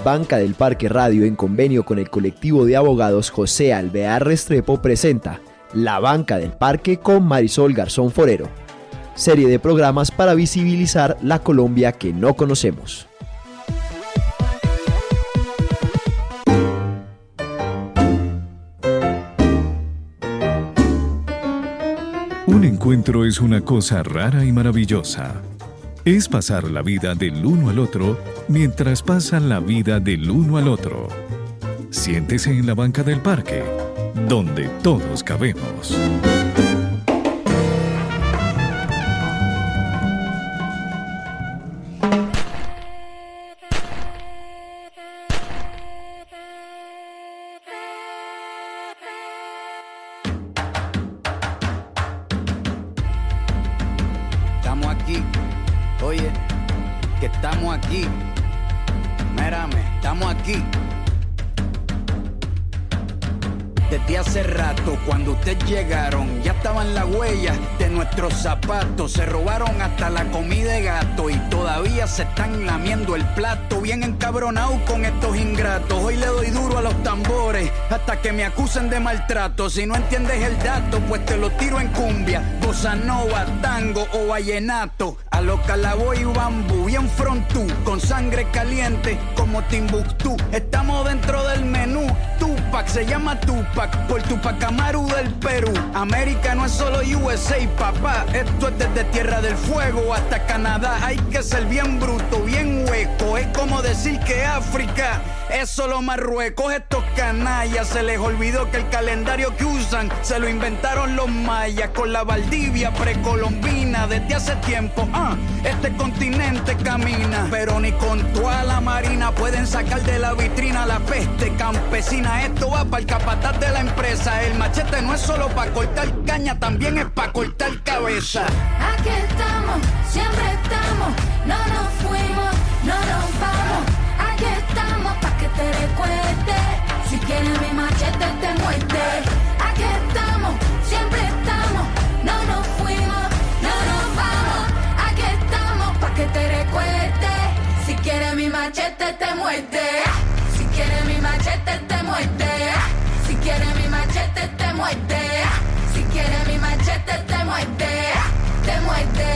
Banca del Parque Radio, en convenio con el colectivo de abogados José Alvear Restrepo, presenta La Banca del Parque con Marisol Garzón Forero, serie de programas para visibilizar la Colombia que no conocemos. Un encuentro es una cosa rara y maravillosa. Es pasar la vida del uno al otro mientras pasan la vida del uno al otro. Siéntese en la banca del parque, donde todos cabemos. Estamos aquí, oye, que estamos aquí. Mírame, estamos aquí. Desde hace rato, cuando ustedes llegaron, ya estaban las huellas de nuestros zapatos. Se robaron hasta la comida de gato y todavía se están lamiendo el plato. Bien encabronados con estos ingratos. Hoy le doy duro a los tambores hasta que me acusen de maltrato. Si no entiendes el dato, pues te lo tiro en cumbia, bossa nova, tango o vallenato. A lo Calaboy y bambú, bien frontú, con sangre caliente como Timbuktu. Estamos dentro del menú. Tupac se llama Tupac por Tupac Amaru del Perú. América no es solo USA, papá. Esto es desde Tierra del Fuego hasta Canadá. Hay que ser bien bruto, bien hueco. Es como decir que África es solo Marruecos. Estos canallas se les olvidó que el calendario que usan se lo inventaron los mayas con la Valdivia precolombina. Desde hace tiempo, este continente camina, pero ni con toda la marina pueden sacar de la vitrina la peste campesina. Esto va para el capataz de la empresa. El machete no es solo para cortar caña, también es para cortar cabeza. Aquí estamos, siempre estamos, no nos fuimos, no nos vamos. Aquí estamos pa' que te recuerdes. Si quieres mi machete te muerde. Aquí estamos, siempre estamos, no nos fuimos, no nos vamos. Aquí estamos pa' que te recuerdes. Si quieres mi machete te muerde. Si quieres mi machete te muerde. Si quieres mi machete te muerde. Si quieres mi machete te muerde. Te muerde,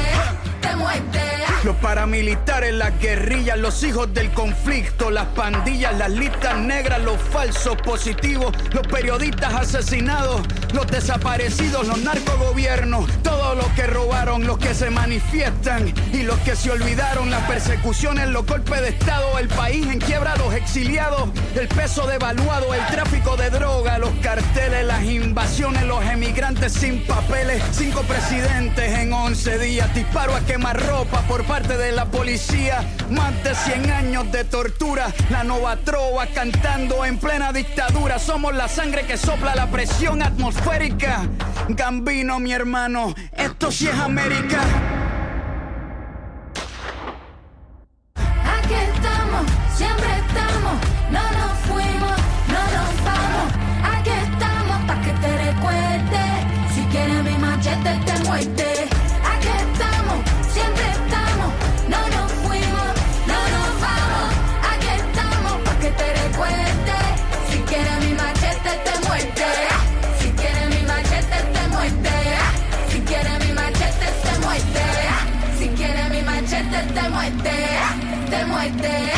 te muerde. Los paramilitares, las guerrillas, los hijos del conflicto, las pandillas, las listas negras, los falsos positivos, los periodistas asesinados, los desaparecidos, los narcogobiernos, todos los que robaron, los que se manifiestan y los que se olvidaron, las persecuciones, los golpes de estado, el país en quiebra, los exiliados, el peso devaluado, el tráfico de droga, los carteles, las invasiones, los emigrantes sin papeles, 5 presidentes en 11 días, disparo a quemarropa por parte de la policía, más de 100 años de tortura, la nova trova cantando en plena dictadura. Somos la sangre que sopla la presión atmosférica. Gambino, mi hermano, esto sí es América. Aquí estamos, siempre estamos, no nos fuimos, no nos vamos. Aquí estamos pa' que te recuerdes. Si quieres mi machete te muerde. Aquí estamos, siempre estamos, no nos fuimos, no nos vamos. Aquí estamos pa' que te recuerdes. Si quieres mi machete te muerde. Si quieres mi machete te muerde. Si quieres mi machete te muerde. Si quieres mi machete te muerde. Te muerde,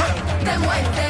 te muerde.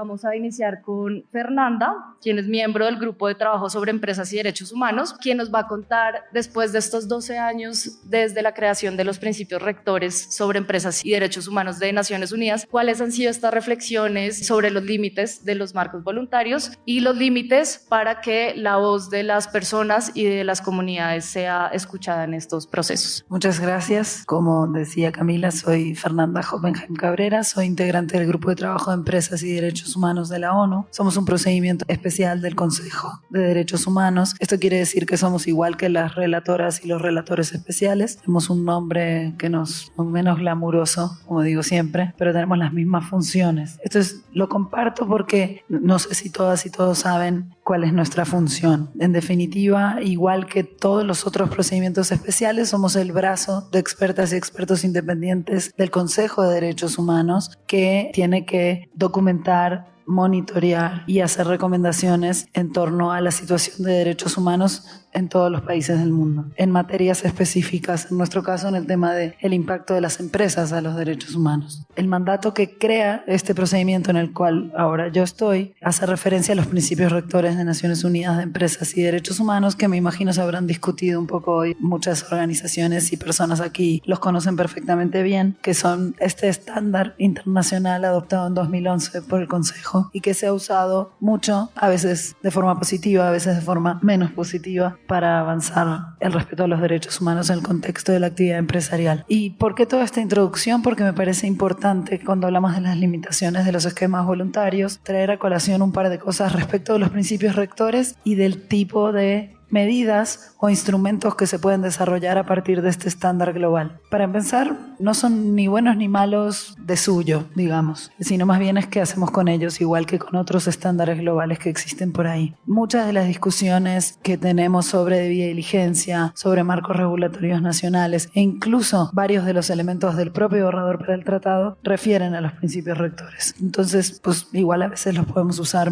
vamos a iniciar con Fernanda, quien es miembro del Grupo de Trabajo sobre Empresas y Derechos Humanos, quien nos va a contar, después de estos 12 años desde la creación de los principios rectores sobre empresas y derechos humanos de Naciones Unidas, cuáles han sido estas reflexiones sobre los límites de los marcos voluntarios y los límites para que la voz de las personas y de las comunidades sea escuchada en estos procesos. Muchas gracias. Como decía Camila, soy Fernanda Hoppenheim Cabrera, soy integrante del Grupo de Trabajo de Empresas y Derechos Humanos de la ONU. Somos un procedimiento especial del Consejo de Derechos Humanos. Esto quiere decir que somos igual que las relatoras y los relatores especiales. Tenemos un nombre que nos menos glamuroso, como digo siempre, pero tenemos las mismas funciones. Esto lo comparto porque no sé si todas y todos saben cuál es nuestra función. En definitiva, igual que todos los otros procedimientos especiales, somos el brazo de expertas y expertos independientes del Consejo de Derechos Humanos que tiene que documentar, monitorear y hacer recomendaciones en torno a la situación de derechos humanos en todos los países del mundo, en materias específicas, en nuestro caso en el tema del impacto de las empresas a los derechos humanos. El mandato que crea este procedimiento en el cual ahora yo estoy hace referencia a los principios rectores de Naciones Unidas de Empresas y Derechos Humanos, que me imagino se habrán discutido un poco hoy. Muchas organizaciones y personas aquí los conocen perfectamente bien, que son este estándar internacional adoptado en 2011 por el Consejo y que se ha usado mucho, a veces de forma positiva, a veces de forma menos positiva, para avanzar el respeto a los derechos humanos en el contexto de la actividad empresarial. ¿Y por qué toda esta introducción? Porque me parece importante, cuando hablamos de las limitaciones de los esquemas voluntarios, traer a colación un par de cosas respecto de los principios rectores y del tipo de medidas o instrumentos que se pueden desarrollar a partir de este estándar global. Para empezar, no son ni buenos ni malos de suyo, digamos, sino más bien es qué hacemos con ellos, igual que con otros estándares globales que existen por ahí. Muchas de las discusiones que tenemos sobre debida diligencia, sobre marcos regulatorios nacionales e incluso varios de los elementos del propio borrador para el tratado refieren a los principios rectores. Entonces, pues igual a veces los podemos usar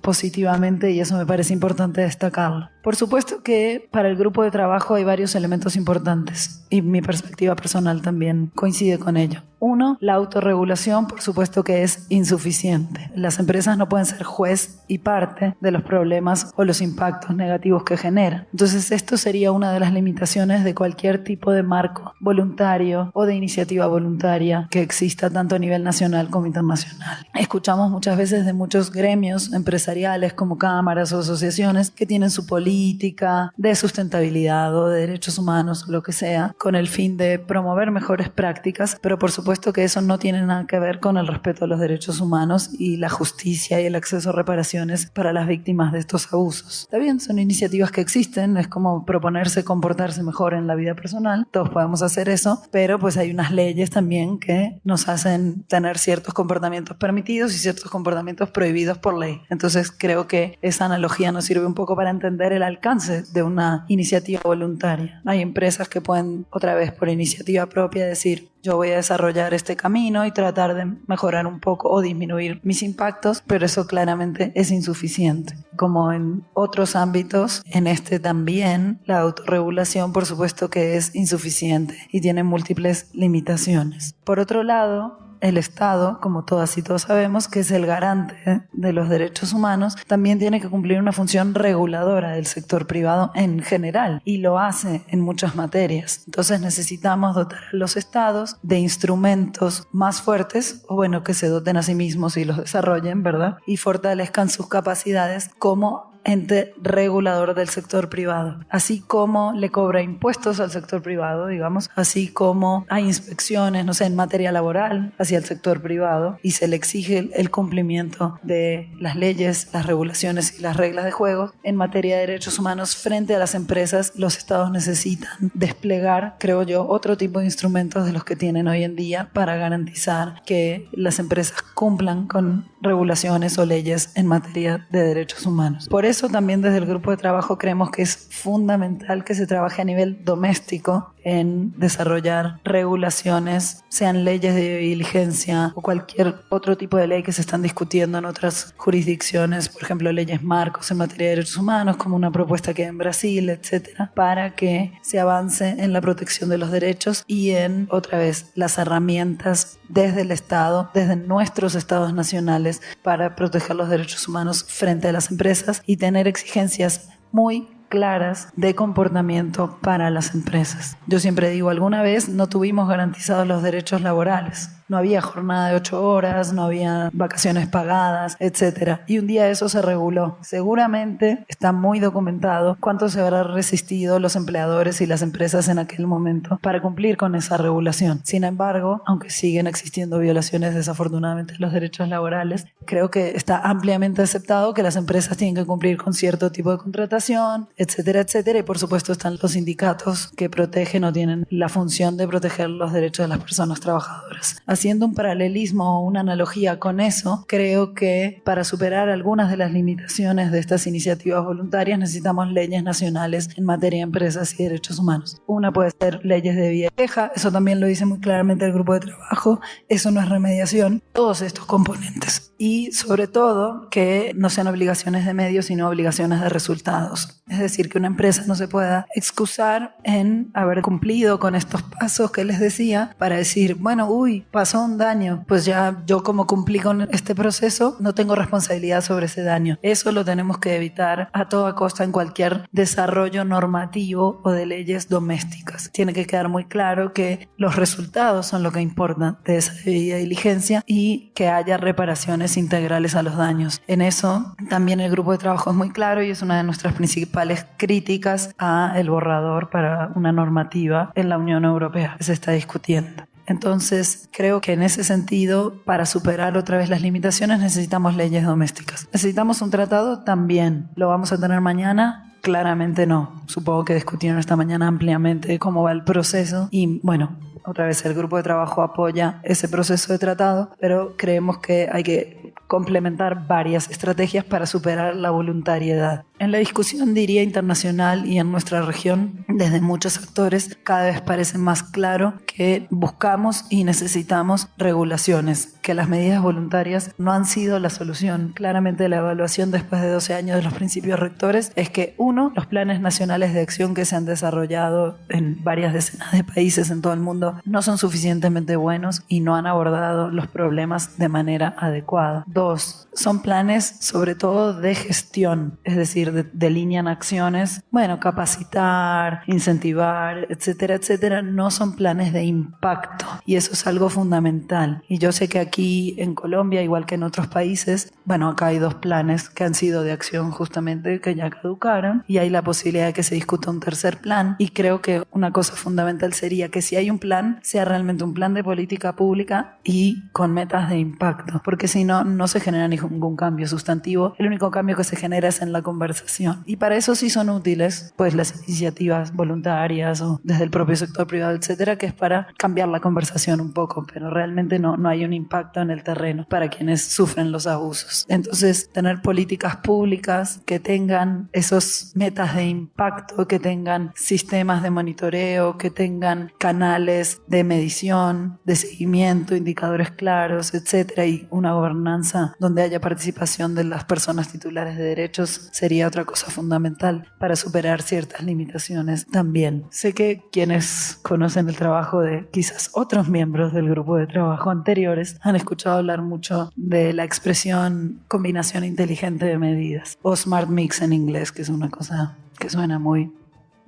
positivamente y eso me parece importante destacarlo. Por supuesto que para el grupo de trabajo hay varios elementos importantes y mi perspectiva personal también coincide con ello. Uno, la autorregulación, por supuesto que es insuficiente. Las empresas no pueden ser juez y parte de los problemas o los impactos negativos que generan. Entonces, esto sería una de las limitaciones de cualquier tipo de marco voluntario o de iniciativa voluntaria que exista tanto a nivel nacional como internacional. Escuchamos muchas veces de muchos gremios empresariales como cámaras o asociaciones que tienen su política de sustentabilidad o de derechos humanos o lo que sea, con el fin de promover mejores prácticas, pero por supuesto que eso no tiene nada que ver con el respeto a los derechos humanos y la justicia y el acceso a reparaciones para las víctimas de estos abusos. Está bien, son iniciativas que existen, es como proponerse comportarse mejor en la vida personal, todos podemos hacer eso, pero pues hay unas leyes también que nos hacen tener ciertos comportamientos permitidos y ciertos comportamientos prohibidos por ley. Entonces creo que esa analogía nos sirve un poco para entender el alcance de una iniciativa voluntaria. Hay empresas que pueden, otra vez por iniciativa propia, decir: yo voy a desarrollar este camino y tratar de mejorar un poco o disminuir mis impactos, pero eso claramente es insuficiente. Como en otros ámbitos, en este también, la autorregulación por supuesto que es insuficiente y tiene múltiples limitaciones. Por otro lado, el Estado, como todas y todos sabemos, que es el garante de los derechos humanos, también tiene que cumplir una función reguladora del sector privado en general y lo hace en muchas materias. Entonces necesitamos dotar a los Estados de instrumentos más fuertes, o bueno, que se doten a sí mismos y los desarrollen, ¿verdad? Y fortalezcan sus capacidades como ente regulador del sector privado, así como le cobra impuestos al sector privado, digamos, así como hay inspecciones, no sé, en materia laboral hacia el sector privado y se le exige el cumplimiento de las leyes, las regulaciones y las reglas de juego. En materia de derechos humanos frente a las empresas, los estados necesitan desplegar, creo yo, otro tipo de instrumentos de los que tienen hoy en día para garantizar que las empresas cumplan con regulaciones o leyes en materia de derechos humanos. Por eso también desde el grupo de trabajo creemos que es fundamental que se trabaje a nivel doméstico en desarrollar regulaciones, sean leyes de diligencia o cualquier otro tipo de ley que se están discutiendo en otras jurisdicciones, por ejemplo, leyes marcos en materia de derechos humanos, como una propuesta que hay en Brasil, etcétera, para que se avance en la protección de los derechos y en, otra vez, las herramientas desde el Estado, desde nuestros estados nacionales, para proteger los derechos humanos frente a las empresas y tener exigencias muy claras de comportamiento para las empresas. Yo siempre digo, alguna vez no tuvimos garantizados los derechos laborales. No había jornada de 8 horas, no había vacaciones pagadas, etc. Y un día eso se reguló. Seguramente está muy documentado cuánto se habrá resistido los empleadores y las empresas en aquel momento para cumplir con esa regulación. Sin embargo, aunque siguen existiendo violaciones desafortunadamente de los derechos laborales, creo que está ampliamente aceptado que las empresas tienen que cumplir con cierto tipo de contratación, etcétera, etcétera. Y por supuesto están los sindicatos que protegen o tienen la función de proteger los derechos de las personas trabajadoras. Haciendo un paralelismo o una analogía con eso, creo que para superar algunas de las limitaciones de estas iniciativas voluntarias necesitamos leyes nacionales en materia de empresas y derechos humanos. Una puede ser leyes de vía queja, eso también lo dice muy claramente el grupo de trabajo, eso no es remediación, todos estos componentes. Y sobre todo que no sean obligaciones de medios, sino obligaciones de resultados. Es decir, que una empresa no se pueda excusar en haber cumplido con estos pasos que les decía para decir, bueno, pasó un daño, pues ya yo como cumplí con este proceso no tengo responsabilidad sobre ese daño. Eso lo tenemos que evitar a toda costa en cualquier desarrollo normativo o de leyes domésticas. Tiene que quedar muy claro que los resultados son lo que importa de esa debida diligencia y que haya reparaciones integrales a los daños. En eso también el grupo de trabajo es muy claro y es una de nuestras principales críticas a el borrador para una normativa en la Unión Europea que se está discutiendo. Entonces, creo que en ese sentido, para superar otra vez las limitaciones, necesitamos leyes domésticas. ¿Necesitamos un tratado? También. ¿Lo vamos a tener mañana? Claramente no. Supongo que discutieron esta mañana ampliamente cómo va el proceso y, bueno, otra vez el grupo de trabajo apoya ese proceso de tratado, pero creemos que hay que complementar varias estrategias para superar la voluntariedad. En la discusión, diría, internacional y en nuestra región, desde muchos actores, cada vez parece más claro que buscamos y necesitamos regulaciones, que las medidas voluntarias no han sido la solución. Claramente la evaluación después de 12 años de los principios rectores es que, uno, los planes nacionales de acción que se han desarrollado en varias decenas de países en todo el mundo no son suficientemente buenos y no han abordado los problemas de manera adecuada. Dos, son planes sobre todo de gestión, es decir, delinean acciones, capacitar, incentivar, etcétera, etcétera, no son planes de impacto y eso es algo fundamental. Y yo sé que aquí en Colombia, igual que en otros países, acá hay 2 planes que han sido de acción justamente que ya caducaron y hay la posibilidad de que se discuta un tercer plan y creo que una cosa fundamental sería que si hay un plan, sea realmente un plan de política pública y con metas de impacto, porque si no, no se genera ningún cambio sustantivo. El único cambio que se genera es en la conversación. Y para eso sí son útiles pues las iniciativas voluntarias o desde el propio sector privado, etcétera, que es para cambiar la conversación un poco, pero realmente no hay un impacto en el terreno para quienes sufren los abusos. Entonces, tener políticas públicas que tengan esos metas de impacto, que tengan sistemas de monitoreo, que tengan canales de medición, de seguimiento, indicadores claros, etcétera, y una gobernanza donde haya participación de las personas titulares de derechos sería otra cosa fundamental para superar ciertas limitaciones también. Sé que quienes conocen el trabajo de quizás otros miembros del grupo de trabajo anteriores han escuchado hablar mucho de la expresión combinación inteligente de medidas o smart mix en inglés, que es una cosa que suena muy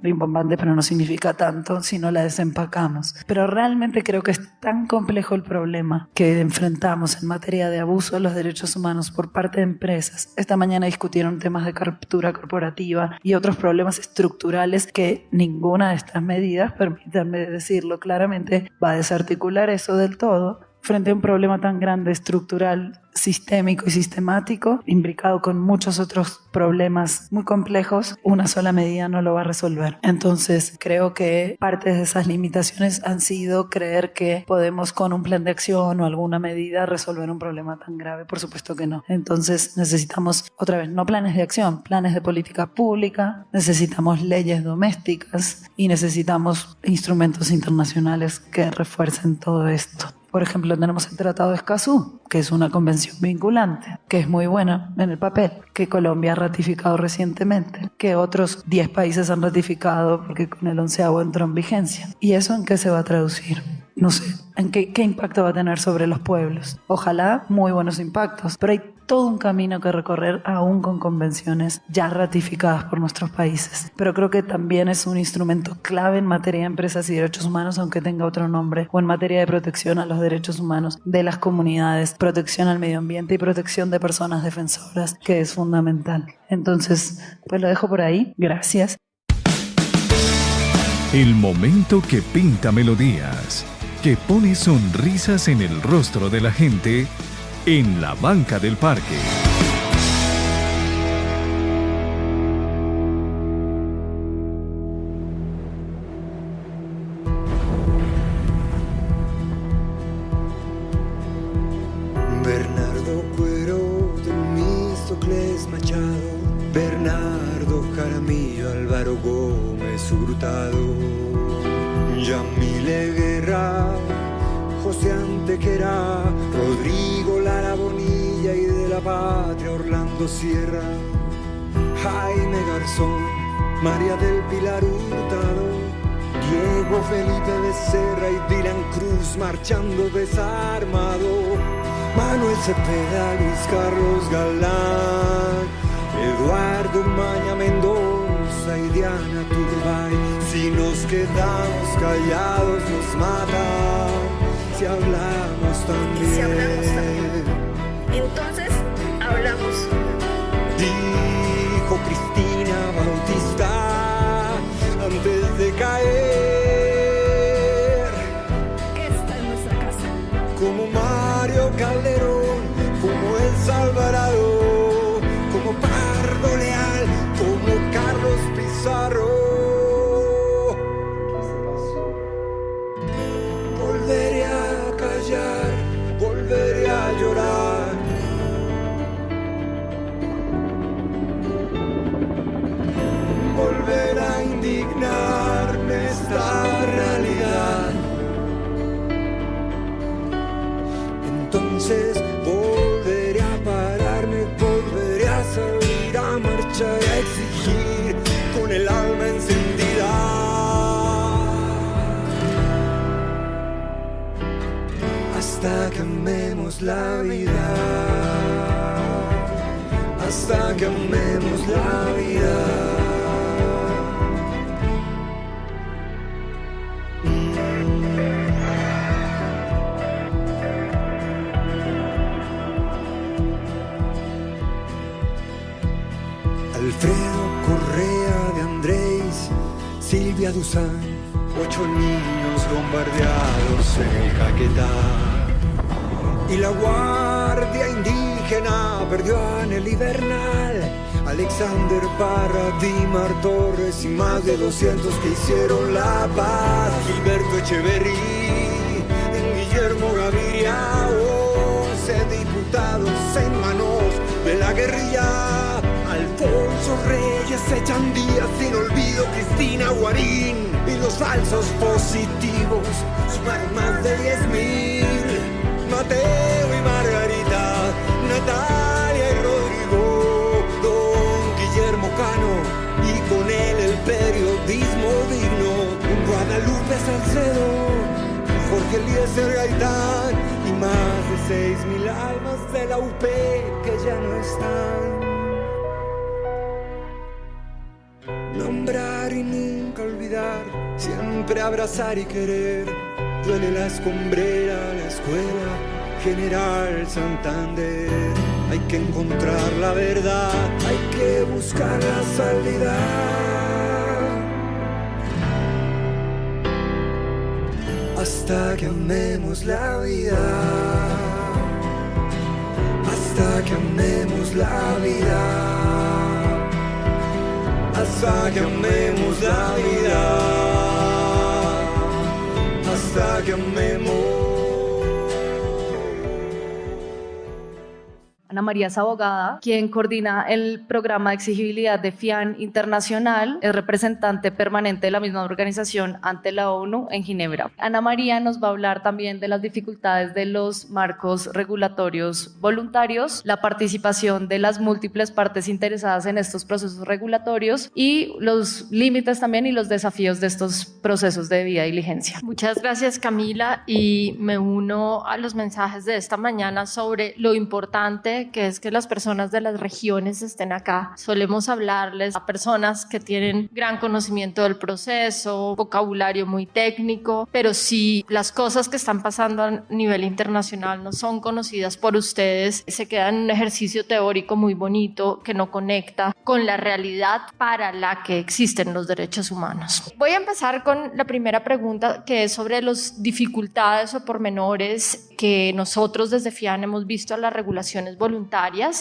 rimbombante, pero no significa tanto si no la desempacamos. Pero realmente creo que es tan complejo el problema que enfrentamos en materia de abuso de los derechos humanos por parte de empresas. Esta mañana discutieron temas de captura corporativa y otros problemas estructurales que ninguna de estas medidas, permítanme decirlo claramente, va a desarticular eso del todo frente a un problema tan grande, estructural, sistémico y sistemático, imbricado con muchos otros problemas muy complejos, una sola medida no lo va a resolver. Entonces, creo que parte de esas limitaciones han sido creer que podemos con un plan de acción o alguna medida resolver un problema tan grave. Por supuesto que no. Entonces, necesitamos, otra vez, no planes de acción, planes de política pública, necesitamos leyes domésticas y necesitamos instrumentos internacionales que refuercen todo esto. Por ejemplo, tenemos el Tratado de Escazú, que es una convención vinculante, que es muy buena en el papel, que Colombia ha ratificado recientemente, que otros 10 países han ratificado porque con el 11º entró en vigencia. ¿Y eso en qué se va a traducir? No sé, ¿en qué impacto va a tener sobre los pueblos? Ojalá muy buenos impactos, pero hay todo un camino que recorrer aún con convenciones ya ratificadas por nuestros países. Pero creo que también es un instrumento clave en materia de empresas y derechos humanos, aunque tenga otro nombre, o en materia de protección a los derechos humanos de las comunidades, protección al medio ambiente y protección de personas defensoras, que es fundamental. Entonces, pues lo dejo por ahí. Gracias. El momento que pinta melodías, que pone sonrisas en el rostro de la gente en la banca del parque. Bernardo Cuero, Temístocles Machado, Bernardo Jaramillo, Álvaro Gómez Hurtado, Yamile Guerra, José Antequera, Rodrigo Lara Bonilla y de la Patria Orlando Sierra, Jaime Garzón, María del Pilar Hurtado, Diego Felipe Becerra y Dylan Cruz marchando desarmado, Manuel Cepeda, Luis Carlos Galán, Eduardo Maña Mendoza y Diana Turbay. Si nos quedamos callados nos matan. Si hablamos también. Entonces, hablamos. Dijo Cristina Bautista antes de caer. Esta es nuestra casa. Como Mario Calderón, como Elsa Alvarado, como Pardo Leal, como Carlos Pizarro. Volveré a callar, volveré a llorar. Volver a indignarme esta realidad. Entonces volveré a pararme, volveré a salir a marchar, a exigir con el alma encendida. Hasta que amemos la vida, hasta que amemos la vida. Alfredo Correa de Andrés, Silvia Duzán, 8 niños bombardeados en el Caquetá. Y la Guardia Indígena perdió a Nelly Bernal, Alexander Parra, Dimar Torres y más de 200 que hicieron la paz. Gilberto Echeverry, Guillermo Gaviria, 11 diputados en manos de la guerrilla. Alfonso Reyes, Echan Díaz, sin olvido Cristina Guarín. Y los falsos positivos sumaron más de 10.000. Mateo y Margarita, Natalia y Rodrigo, don Guillermo Cano y con él el periodismo digno. Guadalupe Salcedo, Jorge Eliezer Gaitán y más de 6.000 almas de la UP que ya no están. Nombrar y nunca olvidar, siempre abrazar y querer. Duele la escombrera, la escuela, General Santander. Hay que encontrar la verdad, hay que buscar la salida. hasta que amemos la vida, hasta que amemos la vida, hasta que amemos la vida, hasta que amemos. Ana María es abogada, quien coordina el programa de exigibilidad de FIAN Internacional, es representante permanente de la misma organización ante la ONU en Ginebra. Ana María nos va a hablar también de las dificultades de los marcos regulatorios voluntarios, la participación de las múltiples partes interesadas en estos procesos regulatorios y los límites también y los desafíos de estos procesos de debida diligencia. Muchas gracias, Camila, y me uno a los mensajes de esta mañana sobre lo importante que es que las personas de las regiones estén acá. Solemos hablarles a personas que tienen gran conocimiento del proceso, vocabulario muy técnico, pero si las cosas que están pasando a nivel internacional no son conocidas por ustedes, se queda en un ejercicio teórico muy bonito que no conecta con la realidad para la que existen los derechos humanos. Voy a empezar con la primera pregunta, que es sobre las dificultades o pormenores que nosotros desde FIAN hemos visto a las regulaciones voluntarias,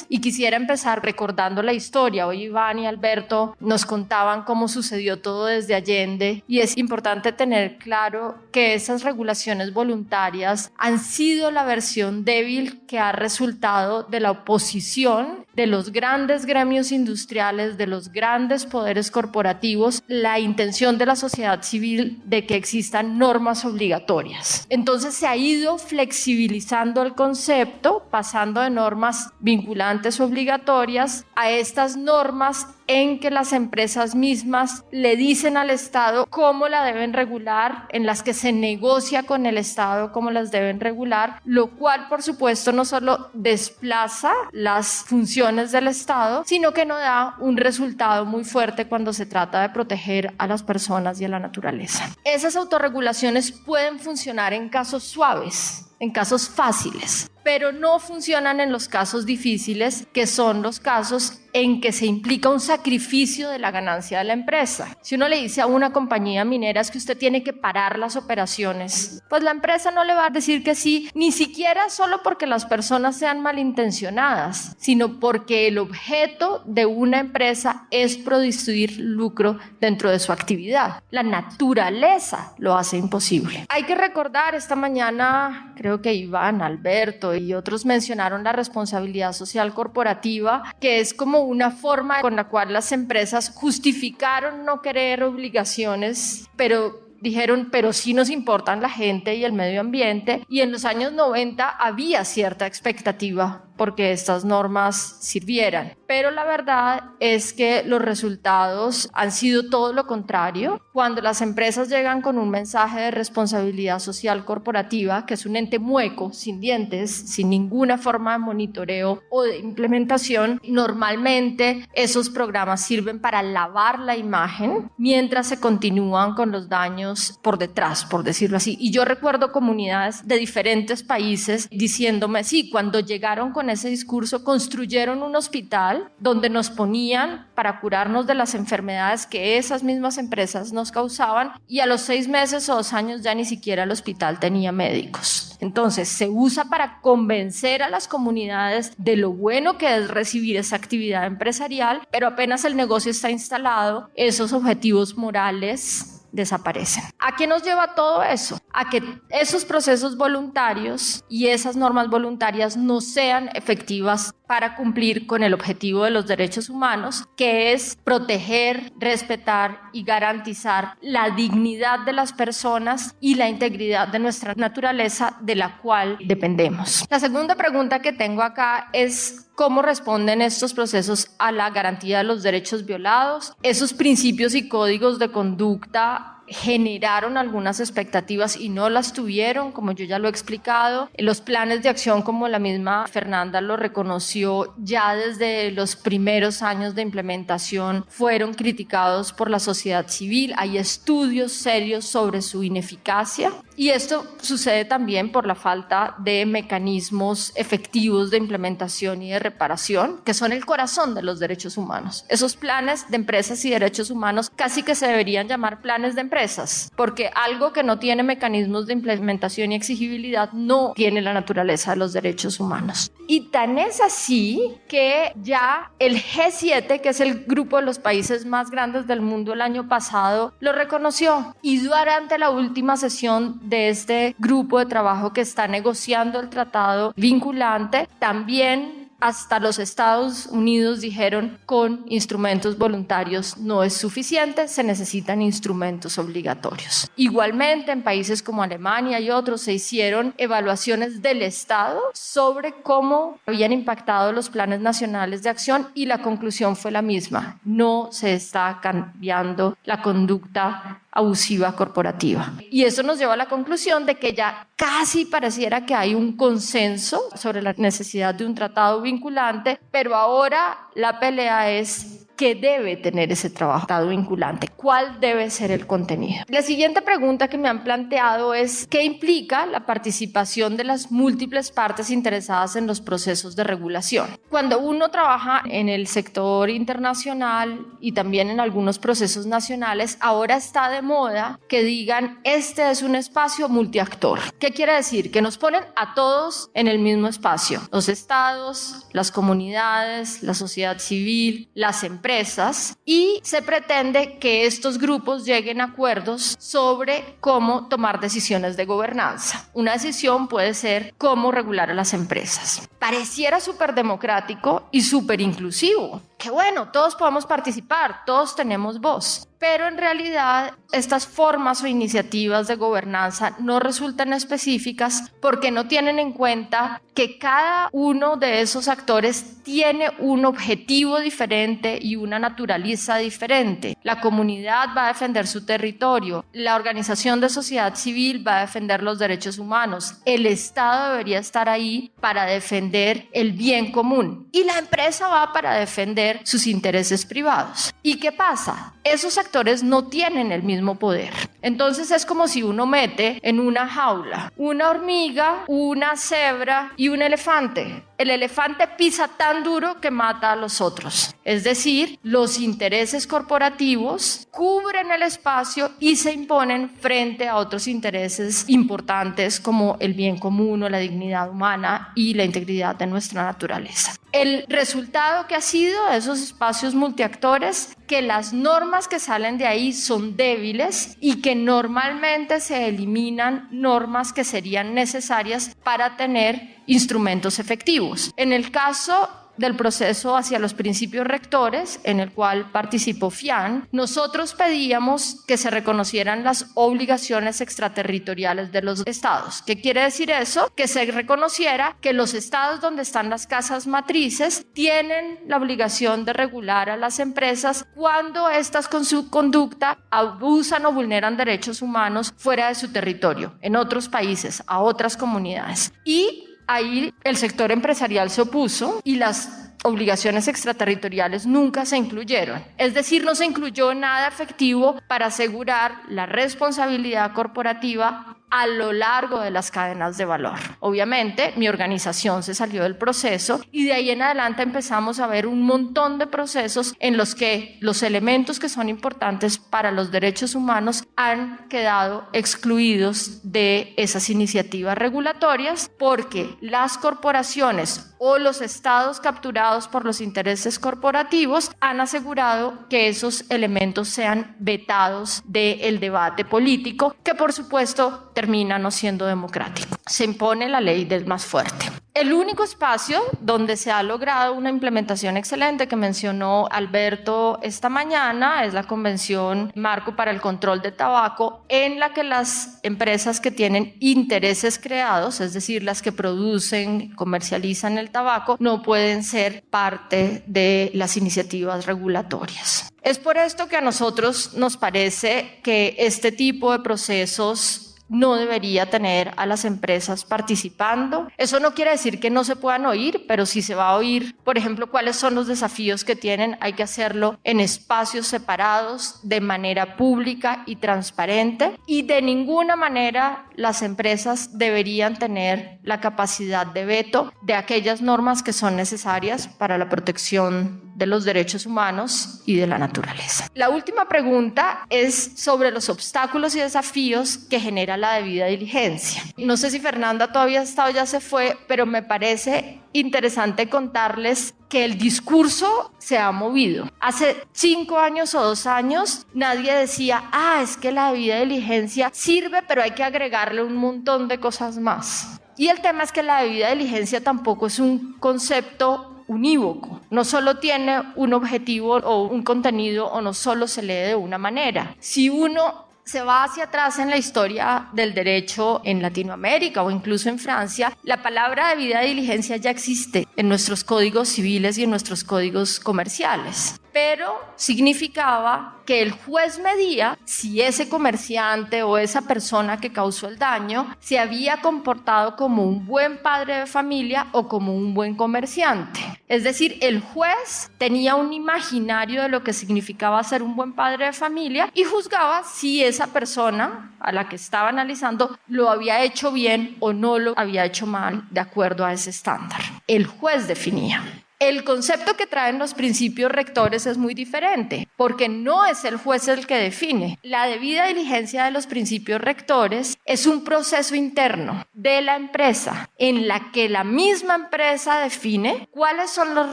y quisiera empezar recordando la historia. Hoy Iván y Alberto nos contaban cómo sucedió todo desde Allende, y es importante tener claro que esas regulaciones voluntarias han sido la versión débil que ha resultado de la oposición de los grandes gremios industriales, de los grandes poderes corporativos, la intención de la sociedad civil de que existan normas obligatorias. Entonces se ha ido flexibilizando el concepto, pasando de normas vinculantes obligatorias a estas normas en que las empresas mismas le dicen al Estado cómo la deben regular, en las que se negocia con el Estado cómo las deben regular, lo cual por supuesto no solo desplaza las funciones del Estado, sino que no da un resultado muy fuerte cuando se trata de proteger a las personas y a la naturaleza. Esas autorregulaciones pueden funcionar en casos suaves, en casos fáciles, pero no funcionan en los casos difíciles, que son los casos en que se implica un sacrificio de la ganancia de la empresa. Si uno le dice a una compañía minera es que usted tiene que parar las operaciones, pues la empresa no le va a decir que sí, ni siquiera solo porque las personas sean malintencionadas, sino porque el objeto de una empresa es producir lucro dentro de su actividad. La naturaleza lo hace imposible. Hay que recordar, esta mañana creo que Iván, Alberto y otros mencionaron la responsabilidad social corporativa, que es como una forma con la cual las empresas justificaron no querer obligaciones, pero dijeron, pero sí nos importan la gente y el medio ambiente, y en los años 90 había cierta expectativa porque estas normas sirvieran. Pero la verdad es que los resultados han sido todo lo contrario. Cuando las empresas llegan con un mensaje de responsabilidad social corporativa, que es un ente mueco, sin dientes, sin ninguna forma de monitoreo o de implementación, normalmente esos programas sirven para lavar la imagen mientras se continúan con los daños por detrás, por decirlo así. Y yo recuerdo comunidades de diferentes países diciéndome, sí, cuando llegaron con ese discurso construyeron un hospital donde nos ponían para curarnos de las enfermedades que esas mismas empresas nos causaban, y a los 6 meses o 2 años ya ni siquiera el hospital tenía médicos. Entonces se usa para convencer a las comunidades de lo bueno que es recibir esa actividad empresarial, pero apenas el negocio está instalado, esos objetivos morales desaparecen. ¿A qué nos lleva todo eso? A que esos procesos voluntarios y esas normas voluntarias no sean efectivas para cumplir con el objetivo de los derechos humanos, que es proteger, respetar y garantizar la dignidad de las personas y la integridad de nuestra naturaleza, de la cual dependemos. La segunda pregunta que tengo acá es: ¿cómo responden estos procesos a la garantía de los derechos violados? Esos principios y códigos de conducta generaron algunas expectativas y no las tuvieron, como yo ya lo he explicado. Los planes de acción, como la misma Fernanda lo reconoció, ya desde los primeros años de implementación fueron criticados por la sociedad civil. Hay estudios serios sobre su ineficacia Y esto sucede también por la falta de mecanismos efectivos de implementación y de reparación, que son el corazón de los derechos humanos. Esos planes de empresas y derechos humanos casi que se deberían llamar planes de empresas, porque algo que no tiene mecanismos de implementación y exigibilidad no tiene la naturaleza de los derechos humanos. Y tan es así que ya el G7, que es el grupo de los países más grandes del mundo, el año pasado lo reconoció, y durante la última sesión de este grupo de trabajo que está negociando el tratado vinculante, también hasta los Estados Unidos dijeron: con instrumentos voluntarios no es suficiente, se necesitan instrumentos obligatorios. Igualmente, en países como Alemania y otros se hicieron evaluaciones del Estado sobre cómo habían impactado los planes nacionales de acción, y la conclusión fue la misma: no se está cambiando la conducta abusiva corporativa. Y eso nos lleva a la conclusión de que ya casi pareciera que hay un consenso sobre la necesidad de un tratado vinculante, pero ahora la pelea es: ¿qué debe tener ese tratado vinculante? ¿Cuál debe ser el contenido? La siguiente pregunta que me han planteado es: ¿qué implica la participación de las múltiples partes interesadas en los procesos de regulación? Cuando uno trabaja en el sector internacional y también en algunos procesos nacionales, ahora está de moda que digan: este es un espacio multiactor. ¿Qué quiere decir? Que nos ponen a todos en el mismo espacio: los estados, las comunidades, la sociedad civil, las empresas, y se pretende que estos grupos lleguen a acuerdos sobre cómo tomar decisiones de gobernanza. Una decisión puede ser cómo regular a las empresas. Pareciera súper democrático y súper inclusivo. Que bueno, todos podemos participar, todos tenemos voz. Pero en realidad estas formas o iniciativas de gobernanza no resultan específicas porque no tienen en cuenta que cada uno de esos actores tiene un objetivo diferente y una naturaleza diferente. La comunidad va a defender su territorio, la organización de sociedad civil va a defender los derechos humanos, el Estado debería estar ahí para defender el bien común y la empresa va para defender sus intereses privados. ¿Y qué pasa? Esos actores no tienen el mismo poder. Entonces es como si uno mete en una jaula una hormiga, una cebra y un elefante. El elefante pisa tan duro que mata a los otros. Es decir, los intereses corporativos cubren el espacio y se imponen frente a otros intereses importantes como el bien común o la dignidad humana y la integridad de nuestra naturaleza. El resultado que ha sido de esos espacios multiactores, que las normas que salen de ahí son débiles y que normalmente se eliminan normas que serían necesarias para tener instrumentos efectivos. En el caso del proceso hacia los principios rectores, en el cual participó FIAN, nosotros pedíamos que se reconocieran las obligaciones extraterritoriales de los estados. ¿Qué quiere decir eso? Que se reconociera que los estados donde están las casas matrices tienen la obligación de regular a las empresas cuando éstas con su conducta abusan o vulneran derechos humanos fuera de su territorio, en otros países, a otras comunidades. Y ahí el sector empresarial se opuso y las obligaciones extraterritoriales nunca se incluyeron. Es decir, no se incluyó nada efectivo para asegurar la responsabilidad corporativa a lo largo de las cadenas de valor. Obviamente, mi organización se salió del proceso y de ahí en adelante empezamos a ver un montón de procesos en los que los elementos que son importantes para los derechos humanos han quedado excluidos de esas iniciativas regulatorias porque las corporaciones o los estados capturados por los intereses corporativos han asegurado que esos elementos sean vetados del debate político, que por supuesto termina no siendo democrático. Se impone la ley del más fuerte. El único espacio donde se ha logrado una implementación excelente que mencionó Alberto esta mañana es la Convención Marco para el Control de Tabaco, en la que las empresas que tienen intereses creados, es decir, las que producen, comercializan el tabaco, no pueden ser parte de las iniciativas regulatorias. Es por esto que a nosotros nos parece que este tipo de procesos no debería tener a las empresas participando. Eso no quiere decir que no se puedan oír, pero si se va a oír, por ejemplo, cuáles son los desafíos que tienen, hay que hacerlo en espacios separados, de manera pública y transparente, y de ninguna manera las empresas deberían tener la capacidad de veto de aquellas normas que son necesarias para la protección de los derechos humanos y de la naturaleza. La última pregunta es sobre los obstáculos y desafíos que genera la debida diligencia. No sé si Fernanda todavía está o ya se fue, pero me parece interesante contarles que el discurso se ha movido. Hace 5 años o 2 años nadie decía, es que la debida diligencia sirve, pero hay que agregarle un montón de cosas más. Y el tema es que la debida diligencia tampoco es un concepto unívoco, no solo tiene un objetivo o un contenido o no solo se lee de una manera. Si uno se va hacia atrás en la historia del derecho en Latinoamérica o incluso en Francia, la palabra debida diligencia ya existe en nuestros códigos civiles y en nuestros códigos comerciales. Pero significaba que el juez medía si ese comerciante o esa persona que causó el daño se había comportado como un buen padre de familia o como un buen comerciante. Es decir, el juez tenía un imaginario de lo que significaba ser un buen padre de familia y juzgaba si esa persona a la que estaba analizando lo había hecho bien o no lo había hecho mal de acuerdo a ese estándar. El juez definía. El concepto que traen los principios rectores es muy diferente, porque no es el juez el que define. La debida diligencia de los principios rectores es un proceso interno de la empresa en la que la misma empresa define cuáles son los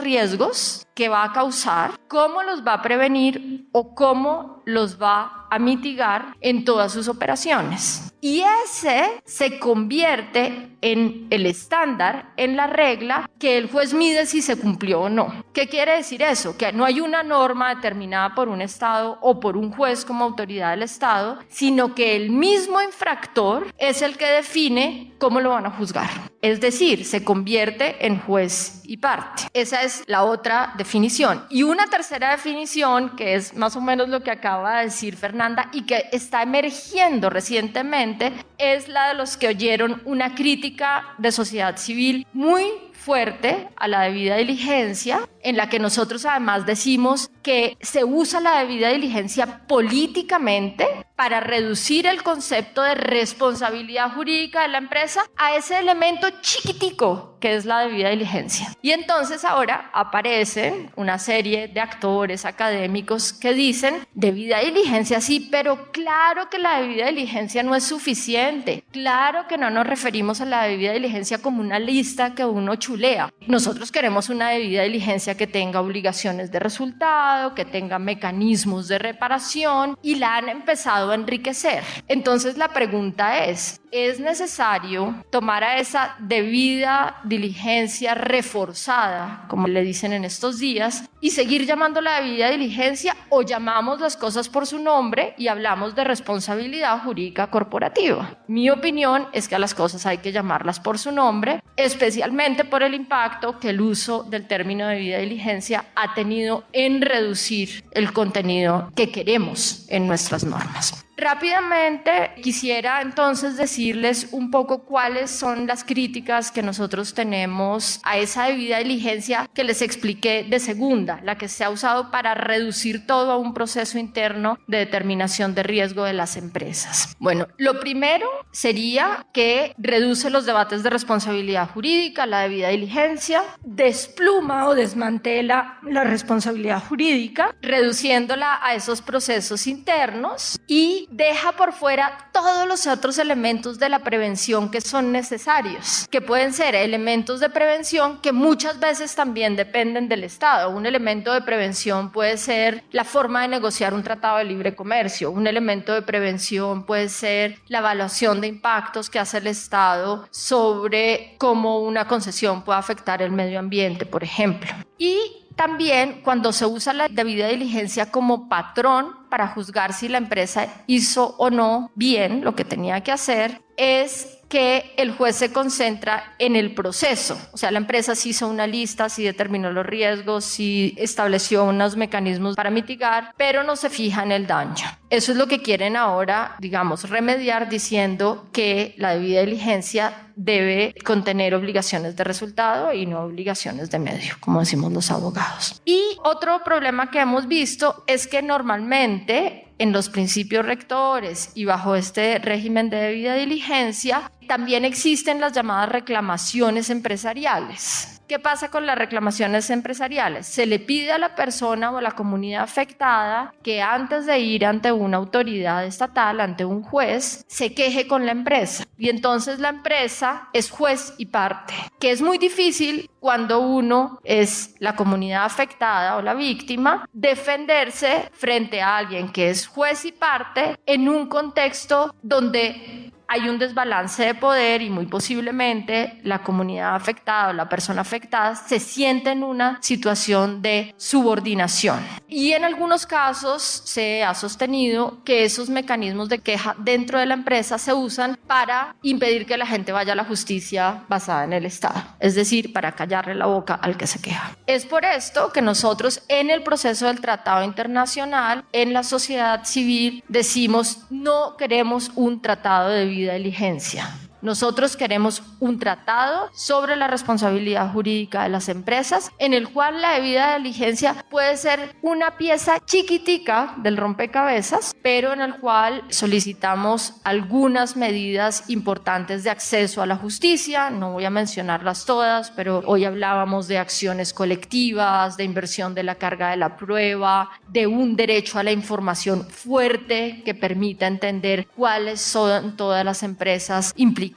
riesgos que va a causar, cómo los va a prevenir o cómo los va a mitigar en todas sus operaciones. Y ese se convierte en el estándar, en la regla que el juez mide si se cumplió o no. ¿Qué quiere decir eso? Que no hay una norma determinada por un Estado o por un juez como autoridad del Estado, sino que el mismo infractor es el que define cómo lo van a juzgar. Es decir, se convierte en juez y parte. Esa es la otra definición. Y una tercera definición, que es más o menos lo que acaba de decir Fernanda y que está emergiendo recientemente, es la de los que oyeron una crítica de sociedad civil muy fuerte a la debida diligencia, en la que nosotros además decimos que se usa la debida diligencia políticamente para reducir el concepto de responsabilidad jurídica de la empresa a ese elemento chiquitico que es la debida diligencia. Y entonces ahora aparecen una serie de actores académicos que dicen debida diligencia sí, pero claro que la debida diligencia no es suficiente, claro que no nos referimos a la debida diligencia como una lista que uno chulea. Nosotros queremos una debida diligencia que tenga obligaciones de resultado, que tenga mecanismos de reparación, y la han empezado a enriquecer. Entonces la pregunta ¿es necesario tomar a esa debida diligencia reforzada, como le dicen en estos días, y seguir llamándola debida diligencia, o llamamos las cosas por su nombre y hablamos de responsabilidad jurídica corporativa? Mi opinión es que a las cosas hay que llamarlas por su nombre, especialmente por el impacto que el uso del término debida diligencia ha tenido en reducir el contenido que queremos en nuestras normas. Rápidamente quisiera entonces decirles un poco cuáles son las críticas que nosotros tenemos a esa debida diligencia que les expliqué de segunda, la que se ha usado para reducir todo a un proceso interno de determinación de riesgo de las empresas. Bueno, lo primero sería que reduce los debates de responsabilidad jurídica, la debida diligencia, despluma o desmantela la responsabilidad jurídica, reduciéndola a esos procesos internos, y deja por fuera todos los otros elementos de la prevención que son necesarios, que pueden ser elementos de prevención que muchas veces también dependen del Estado. Un elemento de prevención puede ser la forma de negociar un tratado de libre comercio, un elemento de prevención puede ser la evaluación de impactos que hace el Estado sobre cómo una concesión puede afectar el medio ambiente, por ejemplo. Y también cuando se usa la debida diligencia como patrón para juzgar si la empresa hizo o no bien lo que tenía que hacer, es que el juez se concentra en el proceso. O sea, la empresa sí hizo una lista, sí determinó los riesgos, sí estableció unos mecanismos para mitigar, pero no se fija en el daño. Eso es lo que quieren ahora, digamos, remediar diciendo que la debida diligencia debe contener obligaciones de resultado y no obligaciones de medio, como decimos los abogados. Y otro problema que hemos visto es que normalmente en los principios rectores y bajo este régimen de debida diligencia también existen las llamadas reclamaciones empresariales. ¿Qué pasa con las reclamaciones empresariales? Se le pide a la persona o a la comunidad afectada que antes de ir ante una autoridad estatal, ante un juez, se queje con la empresa. Y entonces la empresa es juez y parte, que es muy difícil cuando uno es la comunidad afectada o la víctima, defenderse frente a alguien que es juez y parte en un contexto donde hay un desbalance de poder y muy posiblemente la comunidad afectada o la persona afectada se siente en una situación de subordinación. Y en algunos casos se ha sostenido que esos mecanismos de queja dentro de la empresa se usan para impedir que la gente vaya a la justicia basada en el Estado, es decir, para callarle la boca al que se queja. Es por esto que nosotros en el proceso del tratado internacional, en la sociedad civil, decimos no queremos un tratado de debida diligencia. Nosotros queremos un tratado sobre la responsabilidad jurídica de las empresas en el cual la debida diligencia puede ser una pieza chiquitica del rompecabezas, pero en el cual solicitamos algunas medidas importantes de acceso a la justicia. No voy a mencionarlas todas, pero hoy hablábamos de acciones colectivas, de inversión de la carga de la prueba, de un derecho a la información fuerte que permita entender cuáles son todas las empresas implicadas,